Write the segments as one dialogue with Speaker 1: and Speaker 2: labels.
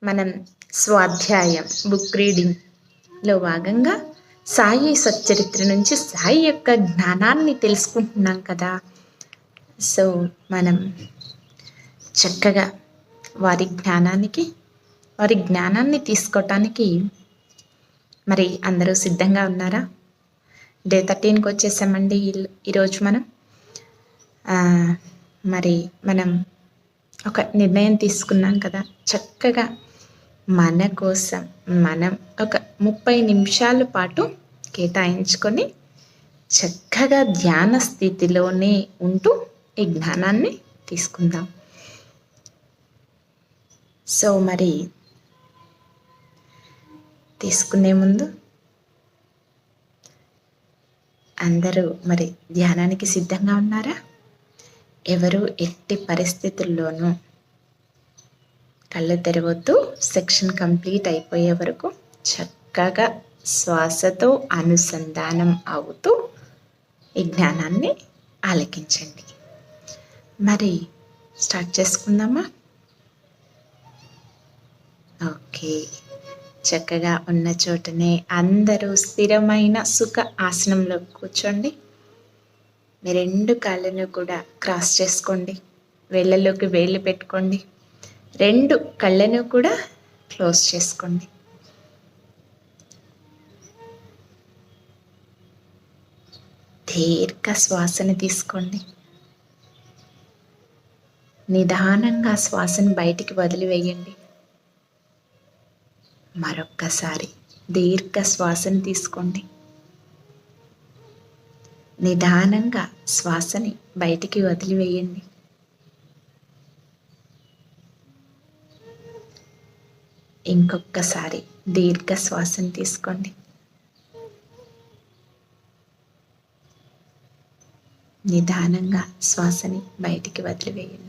Speaker 1: మనం స్వాధ్యాయం బుక్ రీడింగ్లో భాగంగా సాయి సచ్చరిత్ర నుంచి సాయి యొక్క జ్ఞానాన్ని తెలుసుకుంటున్నాం కదా. సో మనం చక్కగా వారి జ్ఞానాన్ని తీసుకోవటానికి మరి అందరూ సిద్ధంగా ఉన్నారా? డే 13కి వచ్చేసామండి. ఈరోజు మనం ఒక నిర్ణయం తీసుకున్నాం కదా, చక్కగా మన కోసం మనం ఒక 30 నిమిషాల పాటు కేటాయించుకొని చక్కగా ధ్యాన స్థితిలోనే ఉంటూ ఈ జ్ఞానాన్ని తీసుకుందాం. సో మరి తీసుకునే ముందు అందరూ మరి ధ్యానానికి సిద్ధంగా ఉన్నారా? ఎవరు ఎట్టి పరిస్థితుల్లోనూ కళ్ళు తెరవద్దు. సెక్షన్ కంప్లీట్ అయిపోయే వరకు చక్కగా శ్వాసతో అనుసంధానం అవుతూ ఈ జ్ఞానాన్ని ఆలకించండి. మరి స్టార్ట్ చేసుకుందామా? ఓకే, చక్కగా ఉన్న చోటనే అందరూ స్థిరమైన సుఖ ఆసనంలో కూర్చోండి. మీ 2 కాళ్ళను కూడా క్రాస్ చేసుకోండి. వేళ్ళలోకి వేళ్ళు పెట్టుకోండి. 2 కళ్ళను కూడా క్లోజ్ చేసుకోండి. దీర్ఘ శ్వాసను తీసుకోండి. నిదానంగా శ్వాసను బయటికి వదిలివేయండి. మరొక్కసారి దీర్ఘ శ్వాసను తీసుకోండి. నిదానంగా శ్వాసని బయటికి వదిలివేయండి. ఇంకొకసారి దీర్ఘ శ్వాసను తీసుకోండి. నిదానంగా శ్వాసని బయటికి వదిలివేయండి.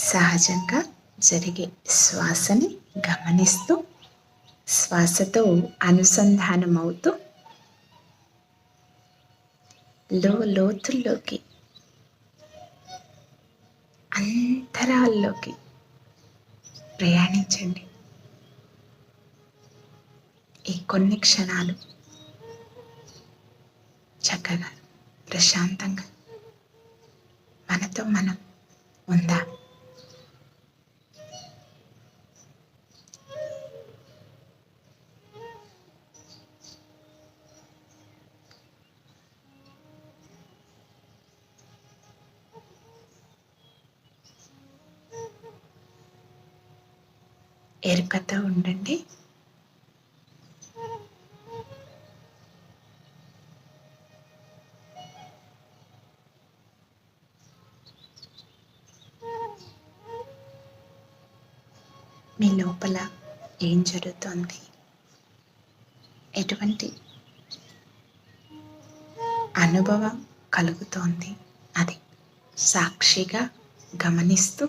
Speaker 1: సహజంగా జరిగే శ్వాసని గమనిస్తూ శ్వాసతో అనుసంధానమవుతూ లోతుల్లోకి అంతరాల్లోకి ప్రయాణించండి. ఈ కొన్ని క్షణాలు చక్కగా ప్రశాంతంగా మనతో మనం ఉందాం. ఎరుకతో ఉండండి. మీ లోపల ఏం జరుగుతోంది, ఎటువంటి అనుభవం కలుగుతోంది, అది సాక్షిగా గమనిస్తూ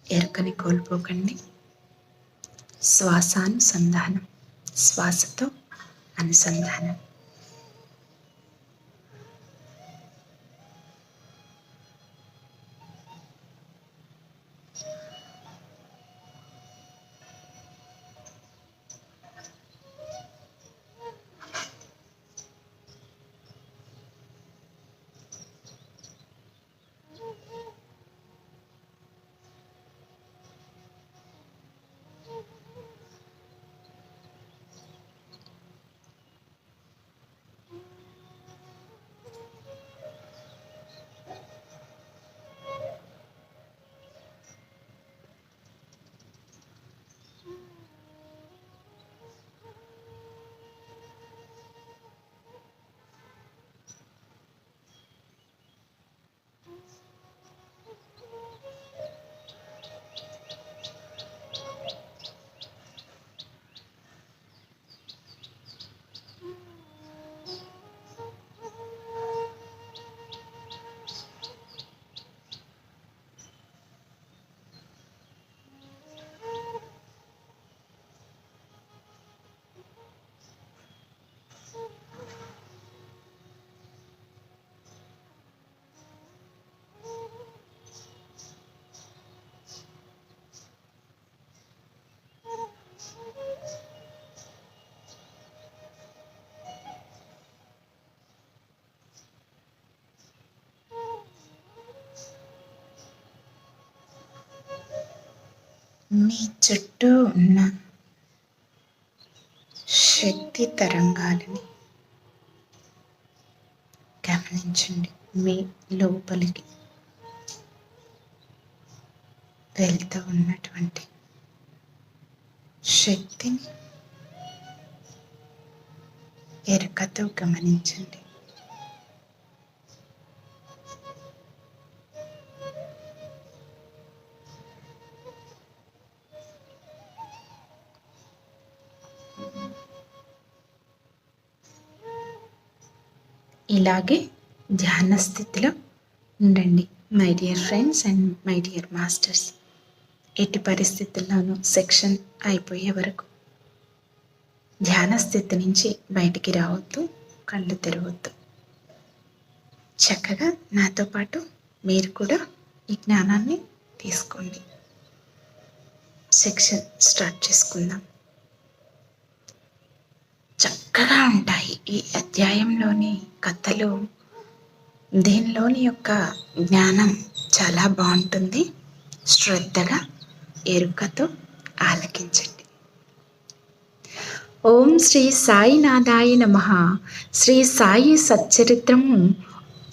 Speaker 1: ఎరుకని కోల్పోకండి. శ్వాసానుసంధానం, శ్వాసతో అనుసంధానం. మీ చుట్టూ ఉన్న శక్తి తరంగాలని గమనించండి. మీ లోపలికి వెళ్తూ ఉన్నటువంటి శక్తిని ఎరుకతో గమనించండి. ఇలాగే ధ్యాన స్థితిలో ఉండండి my dear friends and my dear masters. ఎట్టి పరిస్థితుల్లోనూ సెక్షన్ అయిపోయే వరకు ధ్యాన స్థితి నుంచి బయటికి రావద్దు, కళ్ళు తెరవద్దు. చక్కగా నాతో పాటు మీరు కూడా ఈ జ్ఞానాన్ని తీసుకోండి. సెక్షన్ స్టార్ట్ చేసుకుందాం. చక్కగా ఉంటాయి ఈ అధ్యాయంలోని కథలు. దీనిలోని యొక్క జ్ఞానం చాలా బాగుంటుంది. శ్రద్ధగా ఎరుకతో ఆలకించండి. ఓం శ్రీ సాయినాథాయ నమః. శ్రీ సాయి సచ్చరిత్రము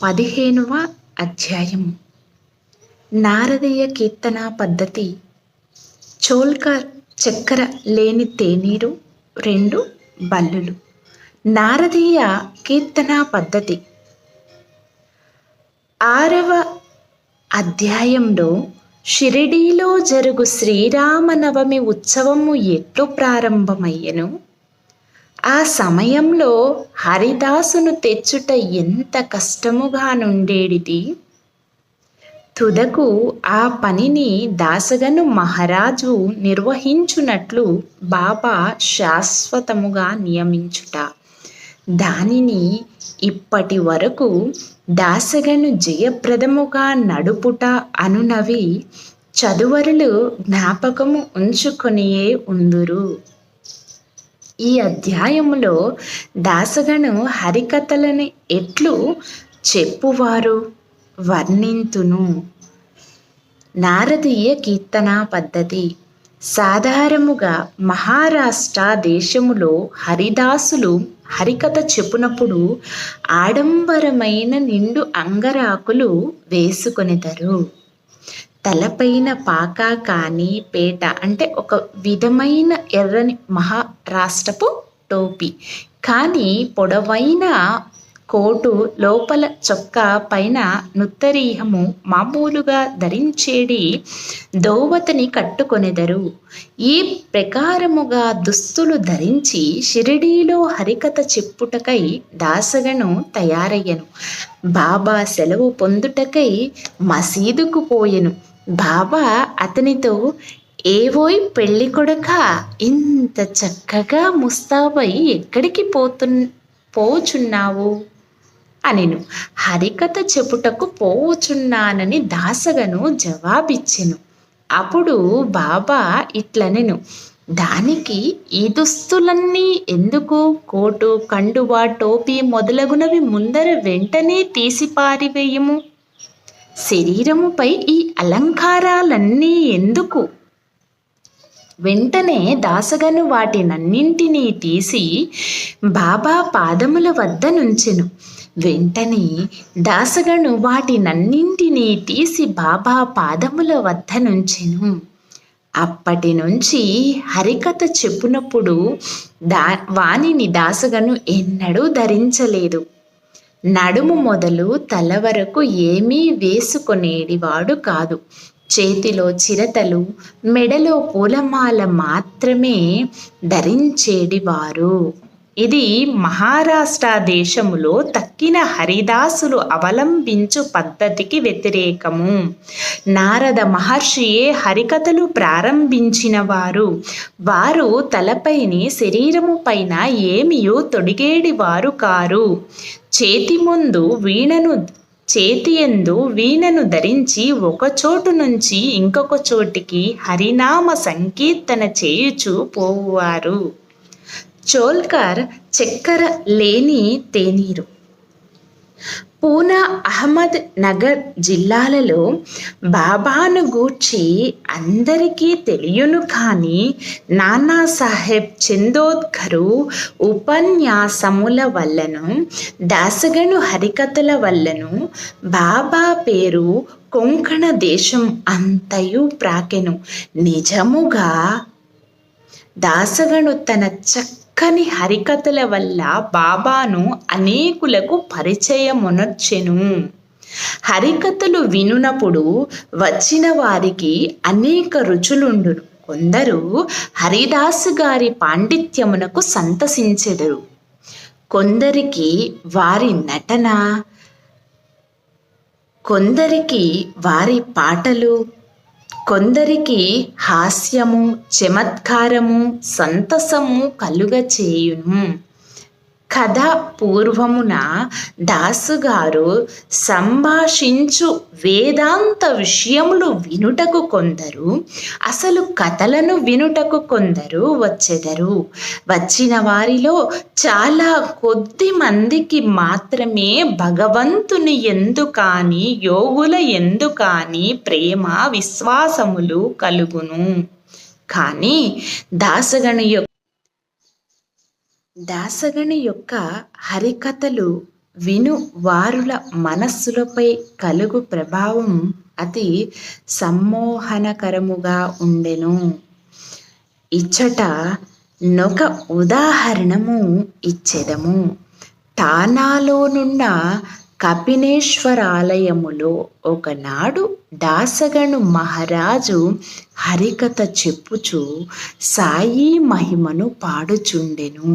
Speaker 1: 15వ అధ్యాయము. నారదీయ కీర్తన పద్ధతి. చోల్కర్ చక్కెర లేని తేనీరు 2 బల్లులు. నారదీయ కీర్తన పద్ధతి 6వ అధ్యాయంలో షిరిడీలో జరుగు శ్రీరామనవమి ఉత్సవము ఎట్లు ప్రారంభమయ్యను, ఆ సమయంలో హరిదాసును తెచ్చుట ఎంత కష్టముగా నుండేడిది, తుదకు ఆ పనిని దాసగను మహారాజు నిర్వహించునట్లు బాబా శాశ్వతముగా నియమించుట, దానిని ఇప్పటి వరకు దాసగను జయప్రదముగా నడుపుట అనునవి చదువరులు జ్ఞాపకము ఉంచుకొనియే ఉందురు. ఈ అధ్యాయములో దాసగను హరికథలని ఎట్లు చెప్పువారు వర్ణింతును. నారదీయ కీర్తన పద్ధతి. సాధారణముగా మహారాష్ట్ర దేశములో హరిదాసులు హరికథ చెప్పునప్పుడు ఆడంబరమైన నిండు అంగరాకులు వేసుకొనిదరు. తలపైన పాకా కానీ పేట అంటే ఒక విధమైన ఎర్రని మహారాష్ట్రపు టోపీ కానీ పొడవైన కోటు, లోపల చొక్కా, పైన నుత్తరీహము మామూలుగా ధరించేడి దోవతిని కట్టుకొనెదరు. ఈ ప్రకారముగా దుస్తులు ధరించి షిరిడీలో హరికథ చెప్పుటకై దాసగను తయారయ్యను. బాబా సెలవు పొందుటకై మసీదుకు పోయెను. బాబా అతనితో, ఏవోయ్ పెళ్ళి కొడక, ఇంత చక్కగా ముస్తాబై ఎక్కడికి పోచున్నావు అనెను. హరికథ చెప్పుటకు పోవుచున్నానని దాసగను జవాబిచ్చెను. అప్పుడు బాబా ఇట్లనెను, దానికి ఈ దుస్తులన్నీ ఎందుకు? కోటు, కండువా, టోపీ మొదలగునవి ముందర వెంటనే తీసి పారివేయము. శరీరముపై ఈ అలంకారాలన్నీ ఎందుకు? వెంటనే దాసగను వాటినన్నింటినీ తీసి బాబా పాదముల వద్ద నుంచెను. వెంటనే దాసగను వాటినన్నింటినీ తీసి బాబా పాదముల వద్ద నుంచెను. అప్పటి నుంచి హరికథ చెప్పునప్పుడు వానిని దాసగను ఎన్నడూ ధరించలేదు. నడుము మొదలు తల వరకు ఏమీ వేసుకొనేడివాడు కాదు. చేతిలో చిరతలు, మెడలో పూలమాల మాత్రమే ధరించేడివారు. ఇది మహారాష్ట్ర దేశములో తక్కిన హరిదాసులు అవలంబించు పద్ధతికి వ్యతిరేకము. నారద మహర్షియే హరికథలు ప్రారంభించిన వారు. వారు తలపైని, శరీరము పైన ఏమియో తొడిగేడివారు కారు. చేతియందు వీణను ధరించి ఒక చోటు నుంచి ఇంకొక చోటికి హరినామ సంకీర్తన చేయుచు పోవారు. చోల్కర్ చక్కెర లేని తేనీరు. పూనా, అహ్మద్ నగర్ జిల్లాలలో బాబాను గూర్చి అందరికీ తెలియను, కానీ నానాసాహెబ్ చందోద్కరు ఉపన్యాసముల వల్లను దాసగను హరికథల వల్లను బాబా పేరు కొంకణ దేశం అంతయు ప్రాకెను. నిజముగా దాసగను తన చక్కని హరికథల వల్ల బాబాను అనేకులకు పరిచయమునర్చెను. హరికథలు వినునప్పుడు వచ్చిన వారికి అనేక రుచులుండును. కొందరు హరిదాసు గారి పాండిత్యమునకు సంతసించెదరు, కొందరికి వారి నటన, కొందరికి వారి పాటలు, కొందరికి హాస్యము, చమత్కారము, సంతసము కలుగచేయును. కథ పూర్వమున దాసుగారు సంభాషించు వేదాంత విషయములు వినుటకు కొందరు, అసలు కథలను వినుటకు కొందరు వచ్చెదరు. వచ్చిన వారిలో చాలా కొద్ది మందికి మాత్రమే భగవంతుని యందు కానీ యోగుల యందు కానీ ప్రేమ విశ్వాసములు కలుగును. కానీ దాసగని యొక్క హరికథలు విను వారుల మనస్సులపై కలుగు ప్రభావం అతి సమ్మోహనకరముగా ఉండెను. ఇచ్చట నొక ఉదాహరణము ఇచ్చెదము. ఠానాలోనున్న కపినేశ్వరాలయములో ఒకనాడు దాసగను మహారాజు హరికథ చెప్పుచు సాయి మహిమను పాడుచుండెను.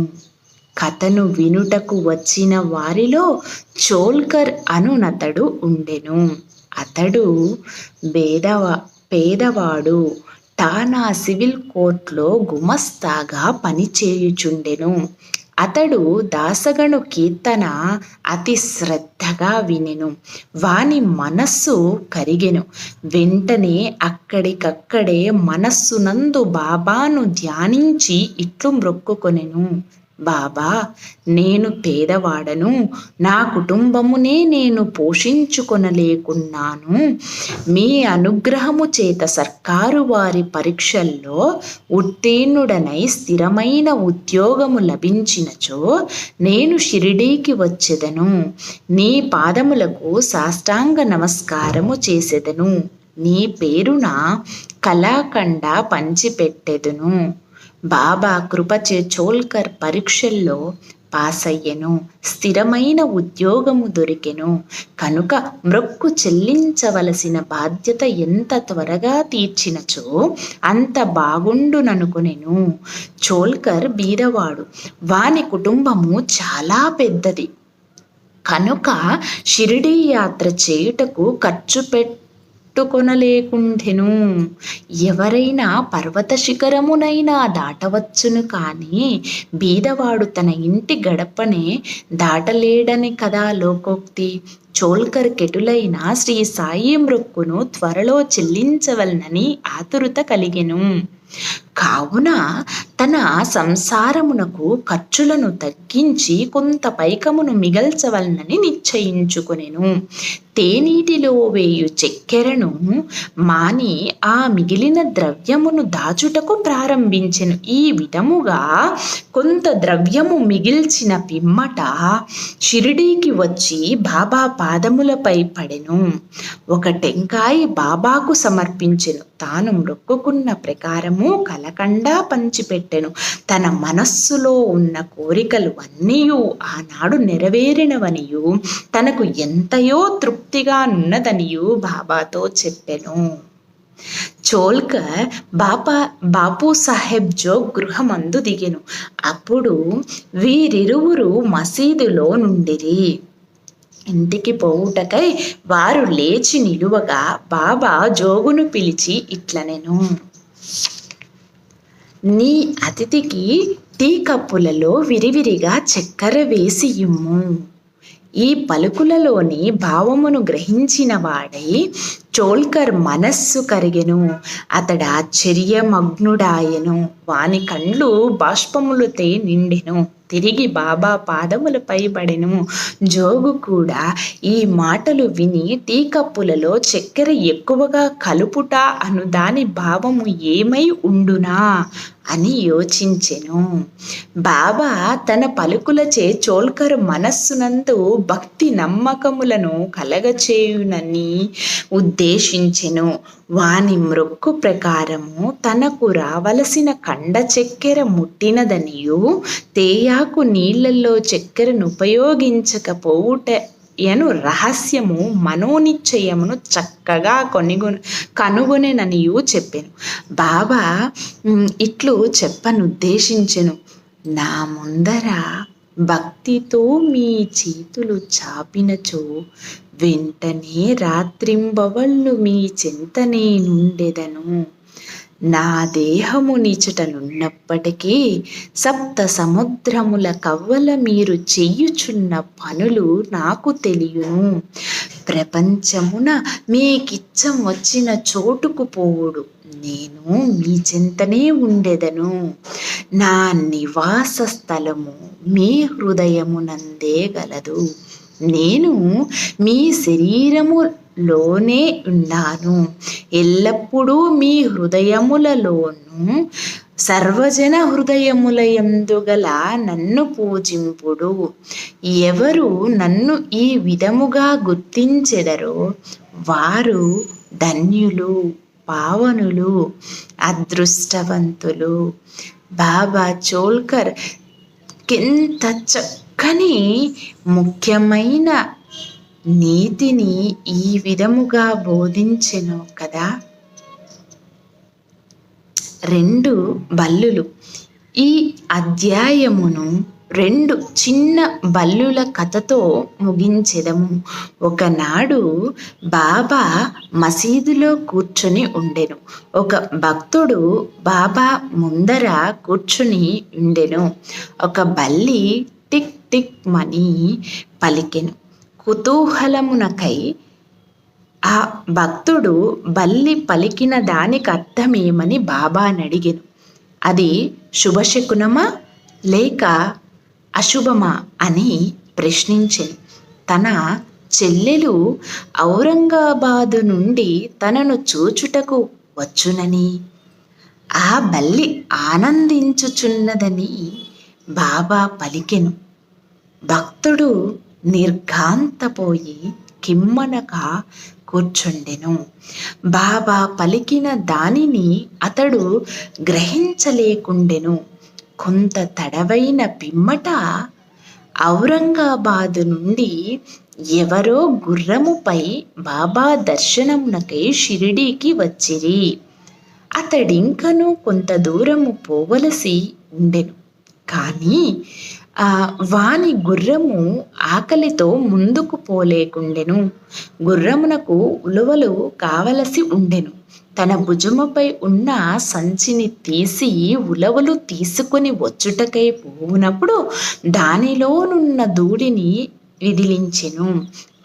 Speaker 1: కథను వినుటకు వచ్చిన వారిలో చోల్కర్ అనునతడు ఉండెను. అతడు పేదవాడు. ఠానా సివిల్ కోర్టులో గుమస్తాగా పనిచేయుచుండెను. అతడు దాసగను కీర్తన అతి శ్రద్ధగా వినెను. వాని మనస్సు కరిగెను. వెంటనే అక్కడికక్కడే మనస్సునందు బాబాను ధ్యానించి ఇట్లు మ్రొక్కుకొనెను. బాబా, నేను పేదవాడను, నా కుటుంబమునే నేను పోషించుకొనలేకున్నాను. మీ అనుగ్రహము చేత సర్కారు వారి పరీక్షల్లో ఉత్తీర్ణుడనై స్థిరమైన ఉద్యోగము లభించినచో నేను షిరిడీకి వచ్చెదను. నీ పాదములకు సాష్టాంగ నమస్కారము చేసెదను. నీ పేరున కళాఖండ పంచిపెట్టెదను. బాబా కృపచే చోల్కర్ పరీక్షల్లో పాస్ అయ్యెను. స్థిరమైన ఉద్యోగము దొరికెను. కనుక మ్రొక్కు చెల్లించవలసిన బాధ్యత ఎంత త్వరగా తీర్చినచో అంత బాగుండుననుకొనెను. చోల్కర్ బీదవాడు. వాని కుటుంబము చాలా పెద్దది. కనుక షిరిడీ యాత్ర చేయుటకు ఖర్చు పెట్టుకొనలేకుండెను. ఎవరైనా పర్వత శిఖరమునైనా దాటవచ్చును, కానీ బీదవాడు తన ఇంటి గడపనే దాటలేడని కదా లోకోక్తి. చోల్కర్ కెటులైన శ్రీ సాయి మ్రొక్కును త్వరలో చెల్లించవలనని ఆతురత కలిగెను. కావున తన సంసారమునకు ఖర్చులను తగ్గించి కొంత పైకమును మిగల్చవలనని నిశ్చయించుకొనెను. తేనీటిలో వేయు చక్కెరను మాని ఆ మిగిలిన ద్రవ్యమును దాచుటకు ప్రారంభించెను. ఈ విధముగా కొంత ద్రవ్యము మిగిల్చిన పిమ్మట షిరిడీకి వచ్చి బాబా పాదములపై పడెను. ఒక టెంకాయ బాబాకు సమర్పించెను. తాను మొక్కుకున్న ప్రకారము కలకండా పంచిపెట్టెను. తన మనస్సులో ఉన్న కోరికలు అన్నీయు ఆనాడు నెరవేరినవనియు తనకు ఎంతయో తృప్తిగా నున్నదనియు బాబాతో చెప్పెను. చోల్కర్ బాపు సాహెబ్ జోగ్ గృహమందు దిగెను. అప్పుడు వీరిరువురు మసీదులో నుండిరి. ఇంటికి పోవుటకై వారు లేచి నిలువగా బాబా జోగును పిలిచి ఇట్లనెను. నీ అతిథికి టీ కప్పులలో విరివిరిగా చక్కెర వేసి ఇమ్ము. ఈ పలుకులలోని భావమును గ్రహించిన వాడై చోల్కర్ మనస్సు కరిగెను. అతడు ఆశ్చర్యమగ్నుడాయెను. వాని కండ్లు బాష్పములతో నిండెను. తిరిగి బాబా పాదములపై పడెను. జోగు కూడా ఈ మాటలు విని టీ కప్పులలో చక్కెర ఎక్కువగా కలుపుట అను దాని భావము ఏమై ఉండునా అని యోచించెను. బాబా తన పలుకులచే చోల్కర్ మనస్సునందు భక్తి నమ్మకములను కలగచేయునని ఉద్దేశించెను. వాని మ్రొక్కు ప్రకారము తనకు రావలసిన కండ చక్కెర ముట్టినదనియు తేయాకు నీళ్లలో చక్కెరను ఉపయోగించకపోవుటయను రహస్యము మనోనిశ్చయమును చక్కగా కనుగొనెననియు చెప్పెను. బాబా ఇట్లు చెప్పనుద్దేశించెను. నా ముందర భక్తితో మీ చేతులు చాపినచో వెంటనే రాత్రింబవళ్ళు మీ చెంతనే నుండెదను. నా దేహము నిచటనున్నప్పటికీ సప్త సముద్రముల కవ్వల మీరు చెయ్యుచున్న పనులు నాకు తెలియను. ప్రపంచమున మీకిచ్చం వచ్చిన చోటుకు పోవుడు నేను మీ చెంతనే ఉండెదను. నా నివాస స్థలము మీ హృదయమునందే గలదు. నేను మీ శరీరములోనే ఉన్నాను. ఎల్లప్పుడూ మీ హృదయములలోను సర్వజన హృదయములయందు గల నన్ను పూజింపుడు. ఎవరు నన్ను ఈ విధముగా గుర్తించెదరో వారు ధన్యులు, పావనులు, అదృష్టవంతులు. బాబా చోల్కర్ ఎంత చక్కని ముఖ్యమైన నీతిని ఈ విధముగా బోధించెను కదా. 2 బల్లులు. ఈ అధ్యాయమును 2 చిన్న బల్లుల కథతో ముగించెదము. ఒకనాడు బాబా మసీదులో కూర్చుని ఉండెను. ఒక భక్తుడు బాబా ముందర కూర్చుని ఉండెను. ఒక బల్లి టిక్ టిక్ మని పలికెను. కుతూహలమునకై ఆ భక్తుడు బల్లి పలికిన దానికి అర్థమేమని బాబానడిగెను. అది శుభశకునమా లేక అశుభమా అని ప్రశ్నించెను. తన చెల్లెలు ఔరంగాబాదు నుండి తనను చూచుటకు వచ్చునని, ఆ బల్లి ఆనందించుచున్నదని బాబా పలికెను. భక్తుడు నిర్ఘాంతపోయి కిమ్మనగా కూర్చుండెను. బాబా పలికిన దానిని అతడు గ్రహించలేకుండెను. కొంత తడవైన పిమ్మట ఔరంగాబాదు నుండి ఎవరో గుర్రముపై బాబా దర్శనమునకై షిరిడీకి వచ్చిరి. అతడింకను కొంత దూరము పోవలసి ఉండెను. కానీ వాని గుర్రము ఆకలితో ముందుకు పోలేకుండెను. గుర్రమునకు ఉలువలు కావలసి ఉండెను. తన భుజముపై ఉన్న సంచిని తీసి ఉలవలు తీసుకొని వచ్చుటకై పోవునప్పుడు దానిలోనున్న ధూళిని విదిలించెను.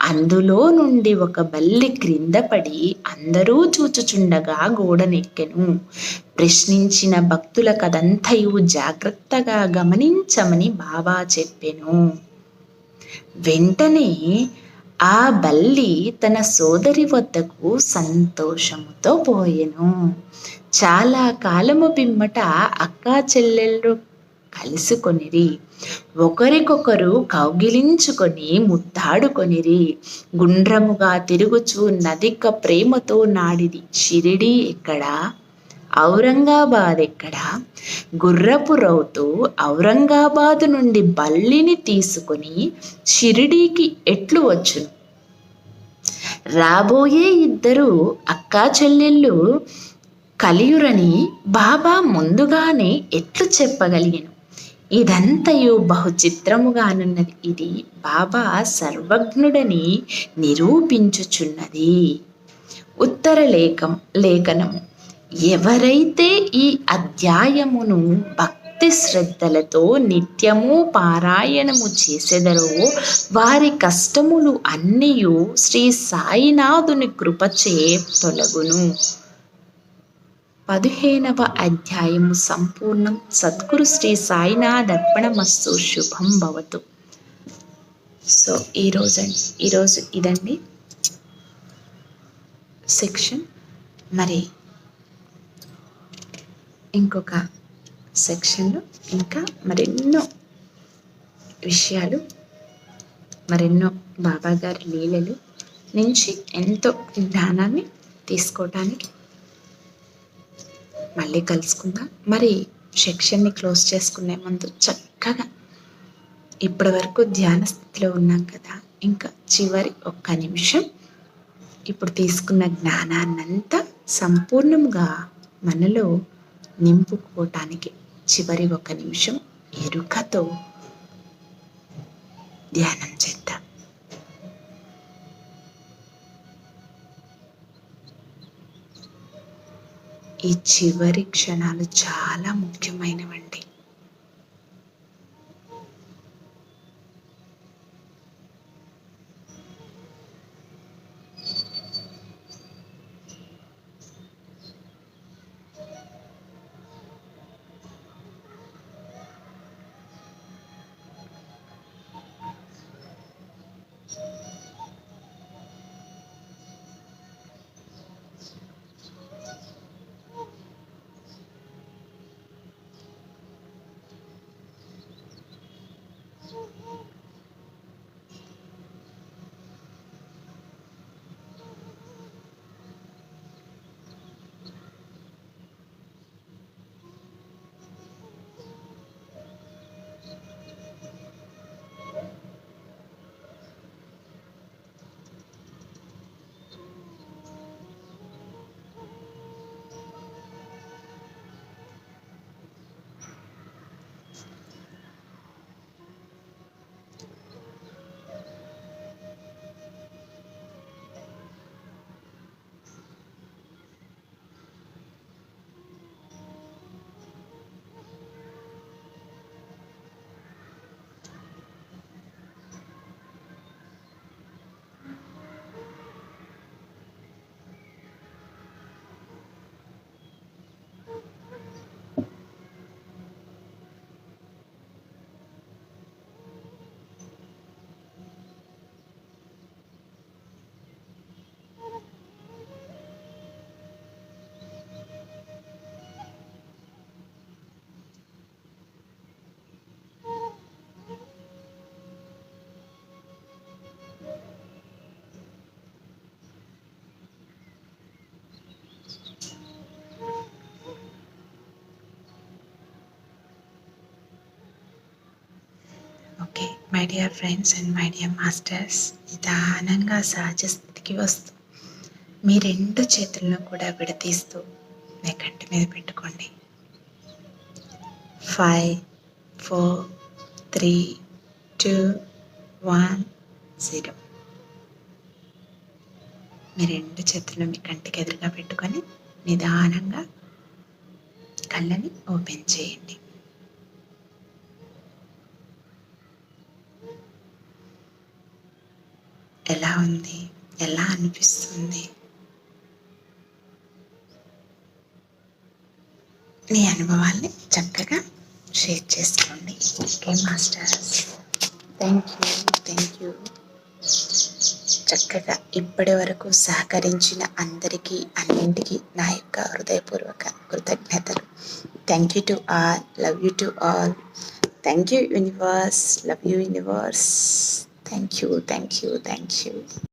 Speaker 1: అందులో నుండి ఒక బల్లి క్రింద పడి అందరూ చూచుచుండగా గోడనెక్కెను. ప్రశ్నించిన భక్తులకదంతయు జాగ్రత్తగా గమనించమని బాబా చెప్పెను. వెంటనే ఆ బల్లి తన సోదరి వద్దకు సంతోషముతో పోయెను. చాలా కాలము పిమ్మట అక్కా చెల్లెళ్ళు కలుసుకొనిరి. ఒకరికొకరు కౌగిలించుకొని ముద్దాడుకొనిరి. గుండ్రముగా తిరుగుచూ నదిక ప్రేమతో నాడిది. షిరిడీ ఎక్కడా, ఔరంగాబాద్ ఎక్కడా? గుర్రపు రౌతు ఔరంగాబాదు నుండి బల్లిని తీసుకొని షిరిడీకి ఎట్లు వచ్చును? రాబోయే 2 అక్కా చెల్లెళ్ళు కలియురని బాబా ముందుగానే ఎట్లు చెప్పగలిగెను? ఇదంతయు బహు చిత్రముగానున్నది. ఇది బాబా సర్వజ్ఞుడని నిరూపించుచున్నది. ఉత్తర లేఖనము. ఎవరైతే ఈ అధ్యాయమును భక్తి శ్రద్ధలతో నిత్యము పారాయణము చేసెదరో వారి కష్టములు అన్నీయు శ్రీ సాయినాథుని కృపచే తొలగును. 15వ అధ్యాయము సంపూర్ణం. సద్గురు శ్రీ సాయినాథ్ అర్పణమస్తు. శుభం భవతు. సో ఈరోజు ఇదండి సెక్షన్. మరి ఇంకొక సెక్షన్లో ఇంకా మరెన్నో విషయాలు, మరెన్నో బాబాగారి లీలలు నుంచి ఎంతో జ్ఞానాన్ని తీసుకోవటానికి మళ్ళీ కలుసుకుందాం. మరి సెక్షన్ని క్లోజ్ చేసుకునే ముందు చక్కగా ఇప్పటి వరకు ధ్యాన స్థితిలో ఉన్నాం కదా, ఇంకా చివరి 1 నిమిషం ఇప్పుడు తీసుకున్న జ్ఞానాన్నంతా సంపూర్ణంగా మనలో నింపుకోవటానికి చివరి 1 నిమిషం ఎరుకతో ధ్యానం చేద్దాం. ఈ చివరి క్షణాలు చాలా ముఖ్యమైనవండి. Okay my dear friends and my dear masters, నిదానంగా సహజ స్థితికి వస్తూ మీ 2 చేతులను కూడా విడదీస్తూ మీ కంటి మీద పెట్టుకోండి. 5 4 3 2 1 0. మీ 2 చేతులను మీ కంటికి ఎదురుగా పెట్టుకొని నిదానంగా కళ్ళని ఓపెన్ చేయండి. ఎలా ఉంది? ఎలా అనిపిస్తుంది? మీ అనుభవాల్ని చక్కగా షేర్ చేసుకోండి. Okay masters, thank you. చక్కగా ఇప్పటి వరకు సహకరించిన అందరికీ అన్నింటికీ నా యొక్క హృదయపూర్వక కృతజ్ఞతలు. Thank you to all, love you to all. Thank you universe, love you universe. Thank you.